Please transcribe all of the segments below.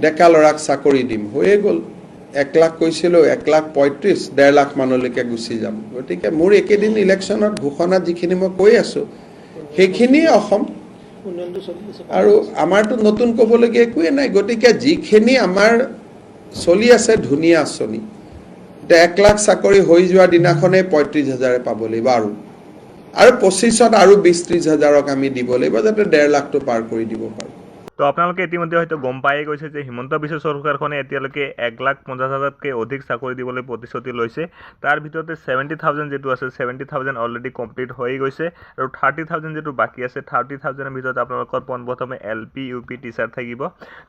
ডেকা ল'ৰাক চাকৰি দিম হৈয়ে গ'ল 1 লাখ কৈছিলোঁ 1 লাখ 35 1.5 লাখ মানলৈকে গুচি যাম গতিকে মোৰ একেদিন ইলেকশ্যনত ঘোষণা যিখিনি মই কৈ আছোঁ সেইখিনি অসম আৰু আমাৰতো নতুন ক'বলগীয়া একোৱে নাই গতিকে যিখিনি আমাৰ চলি আছে ধুনীয়া আঁচনি 1 লাখ চাকৰি হৈ যোৱা দিনাখনেই 35,000 পাব লাগিব আৰু 25ত আৰু 20-30 হাজাৰক আমি দিব লাগিব যাতে 1.5 লাখটো পাৰ কৰি দিব পাৰোঁ তো আপোনালোকে ইতিমধ্যে হয়তো গম পায়ে গৈছে যে হিমন্ত বিশ্ব চৰকাৰখনে এতিয়ালৈকে 1,50,000তকৈ অধিক চাকৰি দিবলৈ প্ৰতিশ্ৰুতি লৈছে তাৰ ভিতৰতে 70,000 যেটো আছে 70,000 অলৰেডি কমপ্লিট হৈ গৈছে আৰু 30,000 যেটো বাকি আছে 30,000ৰ ভিতৰত আপোনালোকৰ পোনপ্ৰথমে LP UP টিচাৰ থাকিব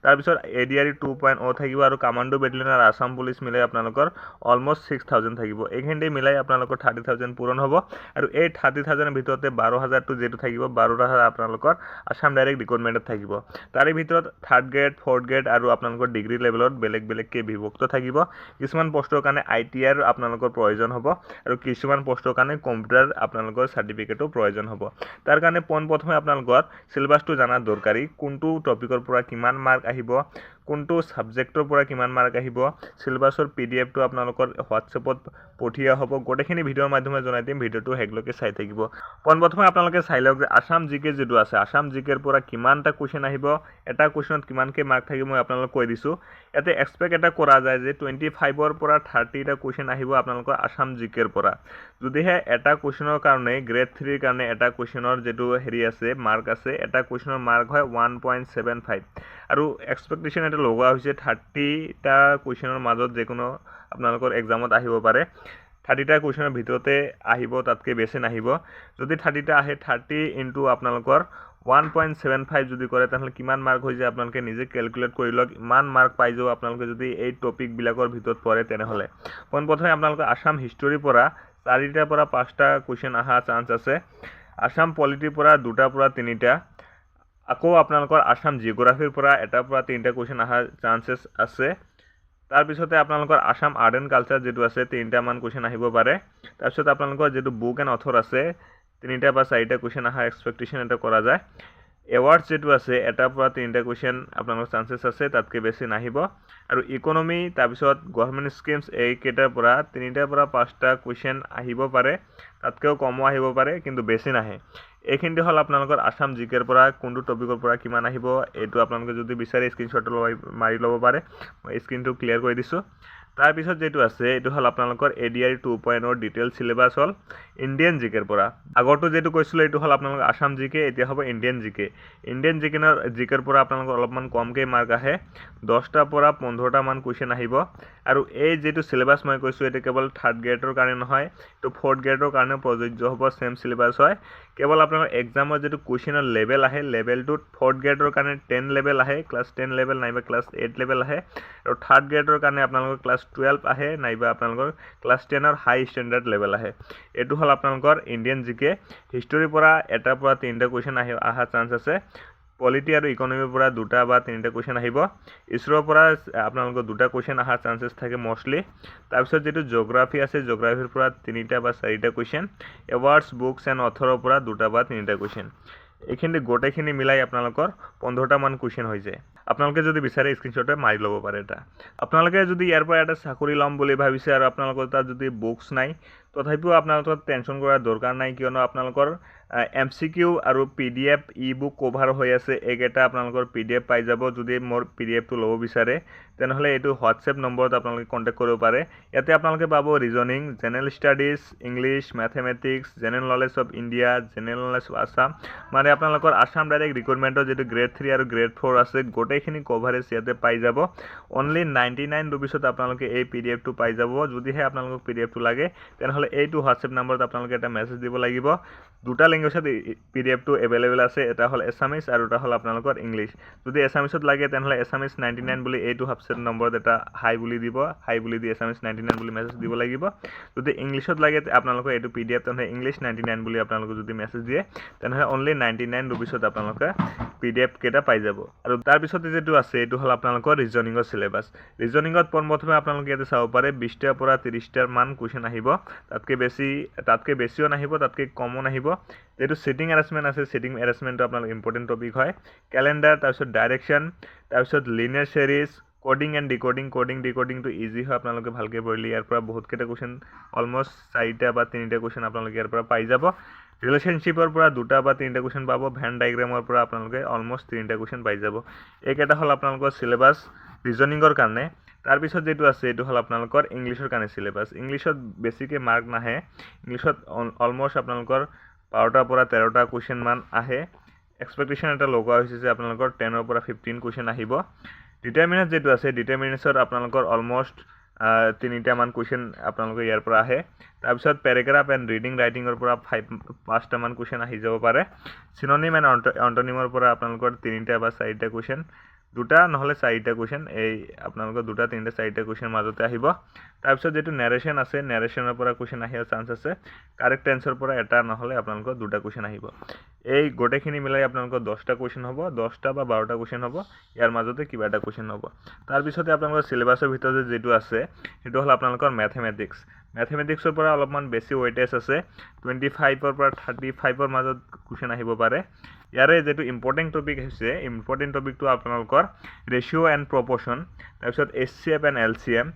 তাৰ পিছত ADRE 2.0 থাকিব আৰু কমান্ডো বেটেলিয়ন আৰু আসাম পুলিচ মিলাই আপোনালোকৰ অলমোষ্ট 6,000 থাকিব এইখিনি মিলাই আপোনালোকৰ 30,000 পূৰণ হ'ব আৰু এই 30,000ৰ ভিতৰতে 12,000 টো যেটো থাকিব 12,000 আপোনালোকৰ আসাম ডাইৰেক্ট ৰিক্ৰুটমেন্টত থাকিব তাৰে ভিতৰত 3rd গ্ৰেড 4th গ্ৰেড আৰু আপোনালোকৰ ডিগ্ৰী লেভেলত বেলেগ বেলেগকে বিভক্ত থাকিব কিছুমান পোষ্টৰ কাৰণে ITR আপোনালোকৰ প্ৰয়োজন হ'ব আৰু কিছুমান পোষ্টৰ কাৰণে কম্পিউটাৰ আপোনালোকৰ সাৰ্টিফিকেটৰ প্ৰয়োজন হ'ব তাৰ কাৰণে পোনপ্ৰথমে আপোনালোকৰ সিলেবাসটো জানা দৰকাৰী কোনটো টপিকৰ পৰা কিমান মাৰ্ক আহিব কোনটো সাবজেক্টৰ পৰা কিমান মাৰ্ক আহিব সিলেবাসৰ PDF টো আপোনালোকৰ WhatsAppত পঠিয়া হ'ব গোটেইখিনি ভিডিওৰ মাধ্যমে জনাই দিম ভিডিওটো হেগলৈকে চাই থাকিব পোনপ্ৰথমে আপোনালোকে চাই লওক যে আসাম জিকে যেটো আছে আসাম জিকেৰ পৰা কিমানটা কোৱেশ্চন আহিব এটা কোৱেশ্চনত কিমানকে মাৰ্ক থাকিব মই আপোনালোকক কৈ দিছো এতে এক্সপেক্ট এটা কৰা যায় যে 25ৰ পৰা 30 টা কোৱেশ্চন আহিব আপোনালোকৰ আসাম জিকেৰ পৰা যদিহে এটা কোৱেশ্চনৰ কাৰণে গ্ৰেড 3 ৰ কাৰণে এটা কোৱেশ্চনৰ যেটো হেৰি আছে মাৰ্ক আছে এটা কোৱেশ্চনৰ মাৰ্ক হয় 1.75 আৰু এক্সপেক্টেশন এটা লগোৱা হৈছে 30 টা কোৱেশ্চনৰ মাজত যে কোনো আপোনালোকৰ এক্সামত আহিব পাৰে 30 টা কোৱেশ্চনৰ ভিতৰতে আহিব তাতকে বেছি নাহিব যদি 30 টা আহে 30 ইনটু আপোনালোকৰ 1.75 যদি কৰে তাহলে কিমান মাৰ্ক হৈ যায় আপোনালোকে নিজে ক্যালকুলেট কৰি লওক ইমান মাৰ্ক পাই যাব আপোনালোকে যদি এই টপিক বিলাকৰ ভিতৰত পৰে তেনেহলে পোনপ্ৰথমে আপোনালোকে আসাম হিষ্টৰী পৰা 4টা পৰা 5টা কোৱেশ্চন আহা চান্স আছে আসাম পলিটিৰ পৰা 2টা পৰা 3টা আকৌ আপোনালোকৰ আসাম জিওগ্ৰাফিৰ পৰা 1টা পৰা 3টা কোৱেশ্চন আহা চান্সেস আছে তাৰ পিছতে আপোনালোকৰ আসাম আৰ্ট এণ্ড কালচাৰ যেটো আছে 3টা মান কোৱেশ্চন আহিব পাৰে তাৰ পিছত আপোনালোকৰ যেটো বুক এণ্ড অথৰ আছে 3টা বা 4টা কোৱেশ্চন আহা এক্সপেক্টেশন এটা কৰা যায় এৱাৰ্ডছ যেটো আছে 1টা পৰা 3টা কোৱেশ্চন আপোনালোকৰ চান্সেস আছে তাতকে বেছি নাহিব আৰু ইকোনমি তাৰ পিছত গভৰ্নমেন্ট স্কিমছ এই কেটাৰ পৰা 3টা পৰা 5টা কোৱেশ্চন আহিব পাৰে তাতকেও কম আহিব পাৰে কিন্তু বেছি নাহে এইখিনি হল আপোনালোকৰ আসাম জিকেৰ পৰা কোনটো টপিকৰ পৰা কিমান আহিব এটো আপোনালোকে যদি বিচাৰে স্ক্ৰিনশ্বট মাৰি লব পাৰে মই স্ক্ৰিনটো ক্লিয়াৰ কৰি দিছো তাৰ পিছত যেটো আছে এটো হল আপোনালোকৰ ADRE 2.0 ডিটেইল সিলেবাস হল ইন্ডিয়ান জিকেৰ পৰা আগৰটো যেটো কৈছিল এটো হল আপোনালোকৰ আসাম জিকে এতিয়া হ'ব ইন্ডিয়ান জিকেৰ পৰা আপোনালোকৰ অলপমান কমকে মাৰ্ক আহে 10টা পৰা 15টা মান কোৱেশ্চন আহিব আৰু এই যেটো সিলেবাস মই কৈছো এটা কেৱল 3rd গ্ৰেডৰ কাৰণে নহয় তো 4th গ্ৰেডৰ কাৰণে প্ৰযোজ্য হ'ব সেম সিলেবাস হয় কেৱল আপোনালোকৰ এক্সামৰ যেটো কোৱেশ্চনৰ লেভেল আহে লেভেলটোত 4th গ্ৰেডৰ কাৰণে 10 লেভেল আহে ক্লাস 10 লেভেল নাইবা ক্লাস 8 লেভেল আহে আৰু 3rd গ্ৰেডৰ কাৰণে আপোনালোকৰ ক্লাস 12 আহে নাইবা আপোনালোকৰ ক্লাস 10 ৰ হাই ষ্টেণ্ডাৰ্ড লেভেল আহে এটো হল আপোনালোকৰ ইন্ডিয়ান জিকে হিষ্টৰী পৰা 1টা পৰা 3টা কোৱেশ্চন আহা চান্স আছে পলিটি আৰু ইকোনমিৰ পৰা 2টা বা 3টা কোৱেশ্চন আহিব ইছৰৰ পৰা আপোনালোকৰ 2টা কোৱেশ্চন আহা চান্সেস থাকে মোস্টলি তাৰ পিছত যেটো জিওগ্ৰাফি আছে জিওগ্ৰাফিৰ পৰা 3টা বা 4টা কোৱেশ্চন এৱাৰ্ডছ বুকছ এণ্ড অথৰৰ পৰা 2টা বা 3টা কোৱেশ্চন এইখিনি গোটেইখিনি মিলাই আপোনালোকৰ 15টা মান কোৱেশ্চন হৈ যায় আপোনালোকে যদি বিচাৰে স্ক্ৰিনশ্বটে মাৰি লব পাৰে এটা আপোনালোকে যদি ইয়াৰ পৰা এটা চাকৰি লম বুলি ভাবিছে আৰু আপোনালোকৰ তাত যদি বুকছ নাই তথাপিও আপোনালোকৰ টেনচন কৰাৰ দৰকাৰ নাই কিয়নো আপোনালোকৰ MCQ আৰু PDF ই-বুক কভাৰ হৈ আছে একেটা আপোনালোকৰ PDF পাই যাব যদি মোৰ PDF টো লব বিচাৰে তেনেহলে এটো WhatsApp নম্বৰত আপোনালোকে কন্টাক্ট কৰিব পাৰে ইয়াতে আপোনালোকে পাব reasoning general studies English mathematics general knowledge of India general knowledge of Assam মানে আপোনালোকৰ আসাম ডাইৰেক্ট ৰিক্ৰুটমেন্টৰ যেটো গ্ৰেড 3 আৰু গ্ৰেড 4 আছে গোটেইখিনি কভাৰেজ ইয়াতে পাই যাব অনলি 99 रुपीसত আপোনালোকে এই PDF টো পাই যাব যদিহে আপোনালোকক PDF টো লাগে তেনেহলে এইটো WhatsApp নম্বৰত আপোনালোকে এটা মেছেজ দিব লাগিব দুটা ল্যাঙ্গুৱেজত PDF টো अवेलेबल আছে এটা হল এছামিজ আৰু এটা হল আপোনালোকৰ ইংলিশ যদি এছামিজত লাগে তেনেহলে এছামিজ 99 বুলি এইটো WhatsApp নম্বৰত এটা হাই বুলি দিব হাই বুলি দি এছামিজ 99 বুলি মেছেজ দিব লাগিব যদি ইংলিশত লাগে আপোনালোকে এইটো PDF তেনেহলে ইংলিশ 99 বুলি আপোনালোকে যদি মেছেজ দিয়ে তেনেহলে অনলি 99 रुपीसত আপোনালোকে PDF কেটা পাই যাব আৰু তাৰ পিছতে যেটো আছে এটো হল আপোনালোকৰ ৰিজনিংৰ সিলেবাস ৰিজনিংত প্ৰথমে আপোনালোকে ইয়াতে চাব পাৰে 20টা পৰা 30টা মান কোৱেশ্চন আহিব তাতকে বেছিও নাহিব তাতকে কমও নাহিব যেটো সিটিং এৰেঞ্জমেন্ট আছে সিটিং এৰেঞ্জমেন্ট আপোনালোক ইম্পৰ্টেন্ট টপিক হয় ক্যালেন্ডাৰ তাৰ পিছত ডাইৰেকশন তাৰপিছত লিনিয়াৰ সিৰিজ কোডিং এণ্ড ডিকোডিংটো ইজি হয় আপোনালোকে ভালকৈ পঢ়িলে ইয়াৰ পৰা বহুতকেইটা কুৱেশ্যন অলমষ্ট 4টা বা 3টা কুৱেশ্যন আপোনালোকে ইয়াৰ পৰা পাই যাব ৰিলেশ্যনশ্বিপৰ পৰা 2টা বা 3টা কুৱেশ্যন পাব ভেন ডায়াগ্ৰামৰ পৰা আপোনালোকে অলমষ্ট 3টা কুৱেশ্যন পাই যাব এইকেইটা হ'ল আপোনালোকৰ চিলেবাছ ৰিজনিঙৰ কাৰণে তাৰপিছত যেটো আছে এটো হ'ল আপোনালোকৰ ইংলিছৰ কাৰণে চিলেবাছ ইংলিছত বেছিকৈ মাৰ্ক নাহে ইংলিছত অলমষ্ট আপোনালোকৰ 12টাৰ পৰা 13টা কুৱেশ্যন মান আহে এক্সপেক্টেশন এটা লগোৱা হৈছে যে আপোনালোকৰ 10ৰ পৰা 15 কুৱেশ্যন আহিব ডিটাৰমিনেন্ট যেটো আছে ডিটাৰমিনেন্টছত আপোনালোকৰ অলমষ্ট 3টা মান কুৱেশ্যন আপোনালোকৰ ইয়াৰ পৰা আহে তাৰপিছত পেৰাগ্ৰাফ এণ্ড ৰিডিং ৰাইটিঙৰ পৰা 5টা মান কুৱেশ্যন আহি যাব পাৰে সিনোনিম এণ্ড অন্টোনিমৰ পৰা আপোনালোকৰ 3টা বা 4টা কুৱেশ্যন 2টা নহলে 4টা কুৱেশ্যন এই আপোনালোকৰ 2টা 3টা 4টা কুৱেশ্যন মাজতে আহিব তাৰপিছত যেটো নাৰেশন আছে নাৰেশনৰ পৰা কুৱেশ্যন আহিৰ চান্স আছে কাৰেক্ট টেন্সৰ পৰা এটা নহলে আপোনালোকৰ 2টা কুৱেশ্যন আহিব এই গোটেইখিনি মিলাই আপোনালোকৰ 10টা কুৱেশ্যন হ'ব 10টা বা 12টা কুৱেশ্যন হ'ব ইয়াৰ মাজতে কিবা এটা কুৱেশ্যন হ'ব তাৰপিছতে আপোনালোকৰ সিলেবাসৰ ভিতৰত যেটো আছে হেটো হ'ল আপোনালোকৰ মেথমেটিক্সৰ পৰা অলপমান বেছি ওয়েটেজ আছে 25ৰ পৰা 35ৰ মাজত কুৱেশ্যন আহিব পাৰে ইয়াৰে যেটো ইম্পৰ্টেন্ট টপিক হৈছে ইম্পৰ্টেন্ট টপিকটো আপোনালোকৰ ৰেশিও এণ্ড প্ৰপোৰ্শন তাৰপিছত HCF and LCM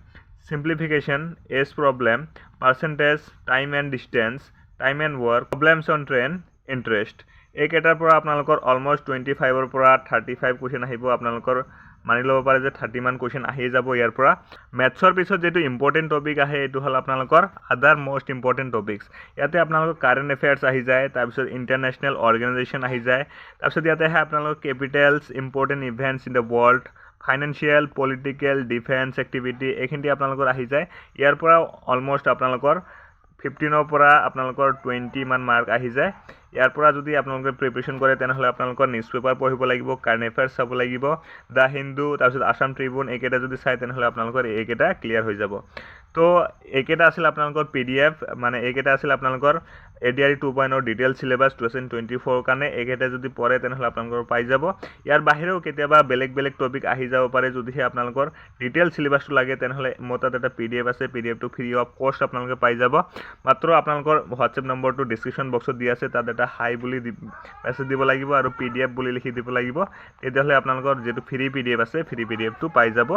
simplification S problem percentage time and distance time and work problems on train interest এইকেইটাৰ পৰা আপোনালোকৰ অলমষ্ট 25ৰ পৰা 35 কুৱেশ্যন আহিব আপোনালোকৰ মানি লব পাৰে যে 30 মান কুৱেশ্যন আহি যাব ইয়াৰ পৰা ম্যাথছৰ পিছত যেটো ইম্পৰ্টেন্ট টপিক আহে এটো হল আপোনালোকৰ আদাৰ মোস্ট ইম্পৰ্টেন্ট টপিকস ইয়াতে আপোনালোকৰ কাৰেন্ট এফেয়াৰ্স আহি যায় তাৰপিছত ইন্টাৰনেশ্যনেল অৰ্গানাইজেচন আহি যায় তাৰপিছত ইয়াতে আহে আপোনালোকৰ capitals important events in the world financial political defence activity এইখিনি আপোনালোকৰ আহি যায় ইয়াৰ পৰা অলমষ্ট আপোনালোকৰ 15ৰ পৰা আপোনালোকৰ 20 মান মাৰ্ক আহি যায় ইয়াৰ পৰা যদি আপোনালোকে প্ৰিপাৰেচন কৰে তেনেহলে আপোনালোকৰ নিউজ পেপাৰ পঢ়িব লাগিব কাৰেন্ট এফেয়াৰ্স চাব লাগিব দা হিন্দু তাৰপিছত আসাম ট্ৰিবিউন এইকেইটা যদি চাই তেনেহলে আপোনালোকৰ এইকেইটা ক্লিয়াৰ হৈ যাব তো এইকেইটা আছিল আপোনালোকৰ PDF মানে এইকেইটা আছিল আপোনালোকৰ ADRE 2.0 ডিটেইল সিলেবাস 2024 কাৰণে এইকেইটা যদি পঢ়ে তেনেহলে আপোনালোকৰ পাই যাব ইয়াৰ বাহিৰেও কেতিয়াবা বেলেগ টপিক আহি যাব পাৰে যদিহে আপোনালোকৰ ডিটেইল সিলেবাসটো লাগে তেনেহলে মতাত এটা PDF আছে PDF টো ফ্ৰী অফ কষ্ট আপোনালোকে পাই যাব মাত্ৰ আপোনালোকৰ WhatsApp নম্বৰটো ডেসক্ৰিপচন বক্সত দিয়া আছে তাত এটা হাই বুলি মেছেজ দিব লাগিব আৰু PDF বুলি লিখি দিব লাগিব তেতিয়াহলে আপোনালোকৰ যেটো ফ্ৰী PDF আছে ফ্ৰী PDF টো পাই যাব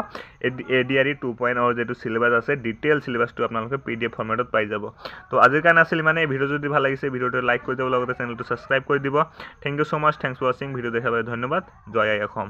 ADRE 2.0 যেটো সিলেবাস আছে ডিটেইল সিলেবাসটো আপোনালোকে PDF ফৰম্যাটত পাই যাব তো আজিৰ কাৰণে আছিল মানে এই ভিডিও যদি ভাল লাগিছে ভিডিওটো লাইক কৰি দিব লগতে চেনেলটো সাবস্ক্ৰাইব কৰি দিব thank you so much thanks for watching video দেখাৰ বাবে ধন্যবাদ জয় আই অসম